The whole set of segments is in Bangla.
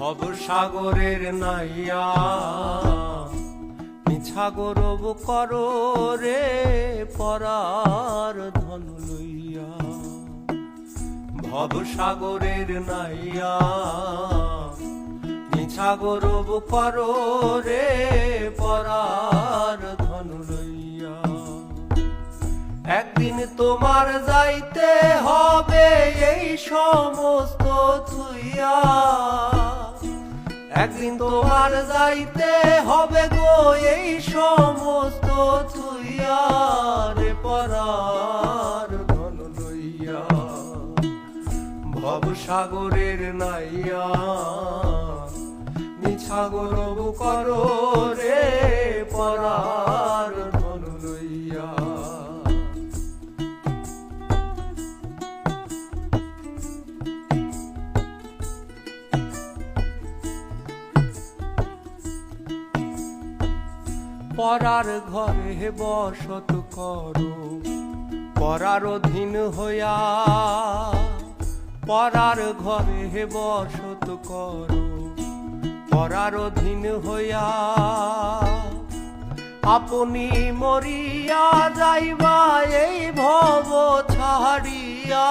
ভব সাগরের নাইয়া মিছা গৌরব করো রে পরার ধন লইয়া। ভব সাগরের নাইয়া মিছা গৌরব করো রে পরার ধন লইয়া। একদিন তোমার যাইতে হবে এই সমস্ত থুইয়া। একদিন তোমার যাইতে হবে গো এই সমস্ত থুইয়া রে পরার ধন লইয়া। ভব সাগরের নাইয়া মিছা গৌরব করো রে পরার ধন লইয়া। পরার ঘরে বসত করো পরার অধীন হইয়া। পরার ঘরে বসত করো পরার অধীন হইয়া। আপনি মরিয়া যাইবা এই ভব ছাড়িয়া।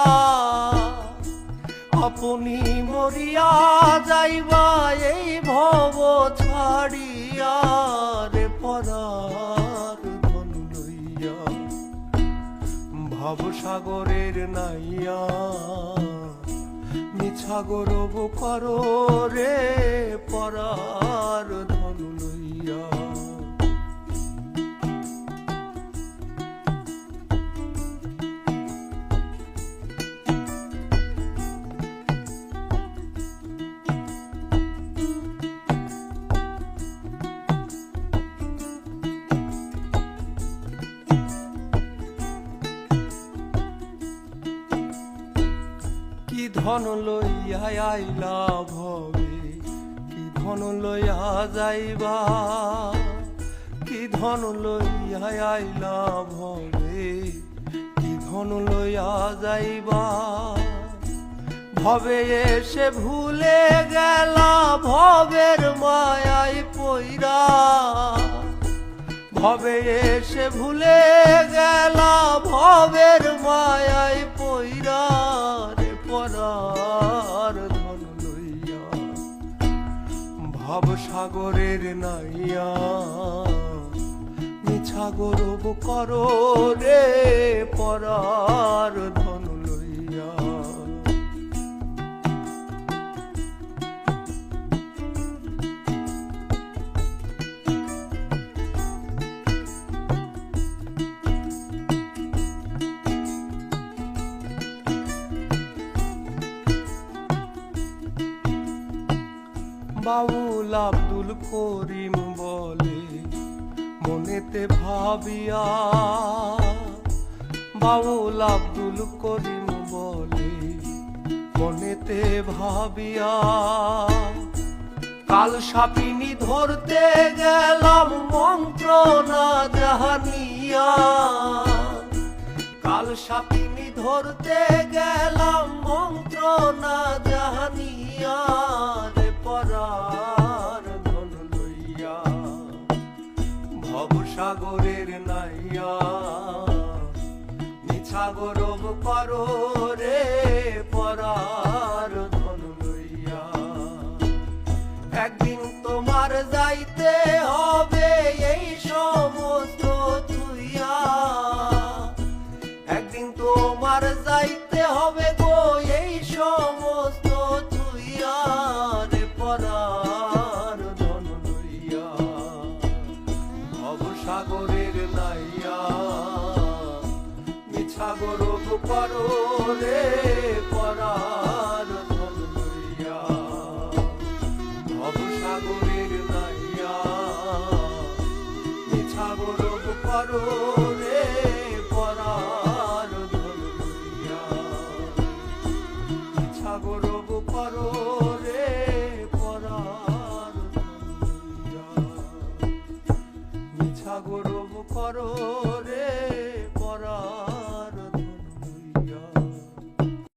আপনি মরিয়া যাইবা এই ভব ছাড়িয়া রে পরার ধন লইয়া। ভব সাগরের নাইয়া মিছা গৌরব করো রে পরার ধন লইয়া। কি ধন লইয়া আইলা ভবে কি ধন লইয়া যাইবা। কি ধন লইয়া আইলা ভবে কি ধন লইয়া যাইবা। ভবে এসে ভুলে গেলা ভবের মায়ায় পইরা। ভবে এসে ভুলে গেলা ভবের মায়ায় পইরা রে পরার ধন লইয়া। ভব সাগরের নাইয়া মিছা গৌরব করো রে পরার ধন লইয়া। বাউল আব্দুল করিম বলে মনেতে ভাবিয়া। বাউল আব্দুল করিম বলে মনেতে ভাবিয়া। কাল সাপিনী ধরতে গেলাম মন্ত্র না জানিয়া। কাল সাপিনী ধরতে গেলাম মন্ত্র না জানিয়া রে পরার ধন লইয়া। ভব সাগরের নাইয়া মিছা গৌরব করো রে পরার ধন লইয়া। একদিন তোমার যাইতে হবে এই সমস্ত থুইয়া। একদিন তোমার যাইতে হবে গো এই সমস্ত থুইয়া রে পরার ধন লইয়া। ভব সাগরের নাইয়া মিছা গৌরব করো রে পরার ধন লইয়া। ভব সাগরের নাইয়া মিছা গৌরব করো রে পরার ধন লইয়া। মিছা গৌরব করো রে পরার ধন লইয়া। মিছা গৌরব করো রে পরার